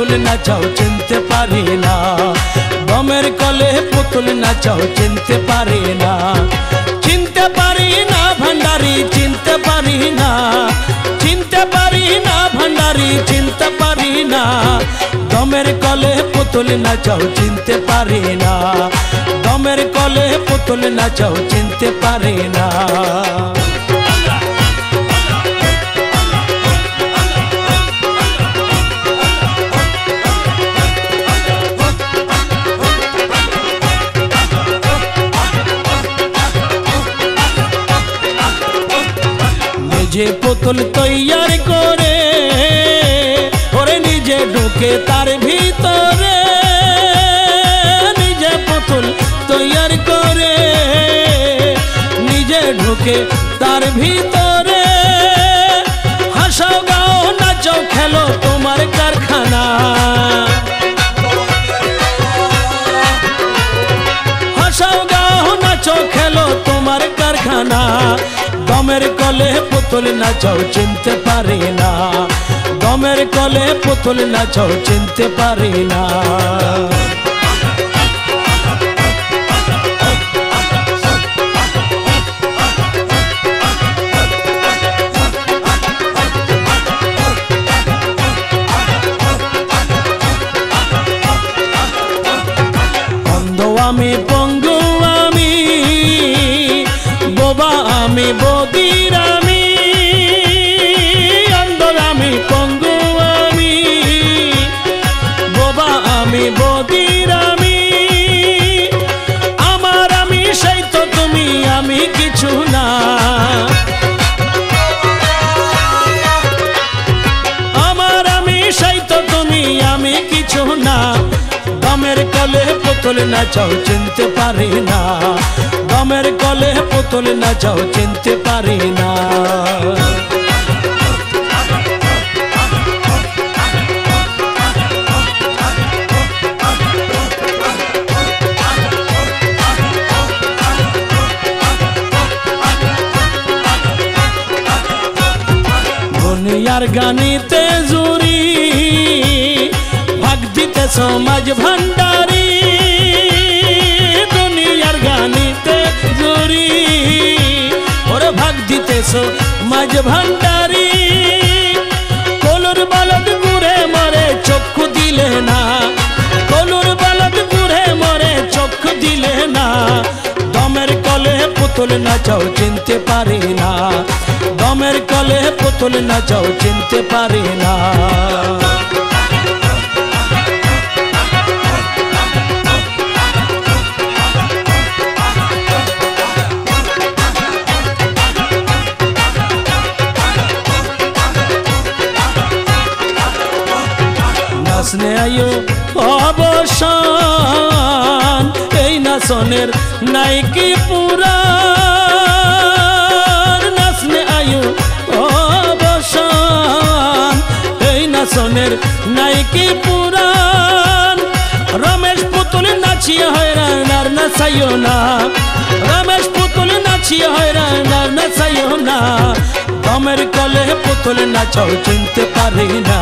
পুতুল নাচাও চিনতে পারি না, গমের কলে পুতুল নাচাও চিনতে পারি না, চিনতে পারি না ভান্ডারি চিনতে পারি না, চিনতে পারি না ভান্ডারি চিনতে পারি না, গমের কলে পুতুল নাচাও চিনতে পারি না, গমের কলে পুতুল নাচাও চিনতে পারি না। নিজে পুতুল তৈয়ার করে ওরে নিজে ঢুকে তার ভিতরে, নিজে পুতুল তৈয়ার করে নিজে ঢুকে তার ভিতরে, হাসাও গাও নাচো খেলো তোমার কারখানা, হাসাও গাও নাচো খেলো তোমার কারখানা, গমের কলে পুতুল নাচাও চিনতে পারি না, গমের কলে পুতুল নাচাও চিনতে পারি না। অন্ধ আমি পঙ্গু আমি বোবা আমি বদির আমি, অন্ধ আমি পঙ্গু আমি বোবা আমি বদির আমি, আমার আমি সেই তো তুমি আমি কিছু না, আমার আমি সেই তো তুমি আমি কিছু না, গমের কলে পুতুল নাচাও চিনতে পারি না, গমের কলে পুতুল নাচাও চিনতে পারি না। দুনিয়ার গানিতে জুরি ভাগ দিতে সমাজ ভান্ডারি, দুনিয়ার গানিতে জুরি ওরে ভাগ দিতে সমাজ ভান্ডারি, কলুর বালদ ঘুরে মরে চক্ষু দিলে না, কলুর বালদ ঘুরে মরে চক্ষু দিলে না, দমের কলে পুতুল নাচাও চিনতে পারি না, দমের কলে পুতুল নাচাও চিনতে পারি না। নাচনে আয়ো অবসান এই নাচনের নাইকি পুরাণ, নাচনে আয়ো অবসান এই নাচনের নাইকি পুরাণ, রমেশ পুতুল নাচিয়ে হয়রান আর নাচাইও না, রমেশ পুতুল নাচিয়ে হয়রান আর নাচাইও না, গমের কলে পুতুল নাচাও চিনতে পারি না,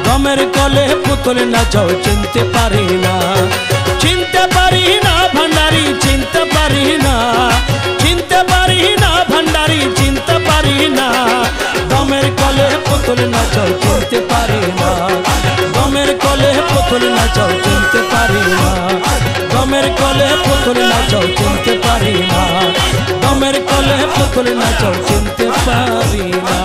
গমের কলে পুতুল নাচাও চিনতে পারি না, চিনতে পারি না ভান্ডারি চিনতে পারি না, চিনতে পারি না ভান্ডারি চিনতে পারি না, গমের কলে পুতুল নাচাও চিনতে পারি না, গমের কলে পুতুল নাচাও চিনতে পারি না, গমের কলে পুতুল নাচাও চিনতে পারি না, গমের কলে পুতুল নাচাও চিনতে পারি না।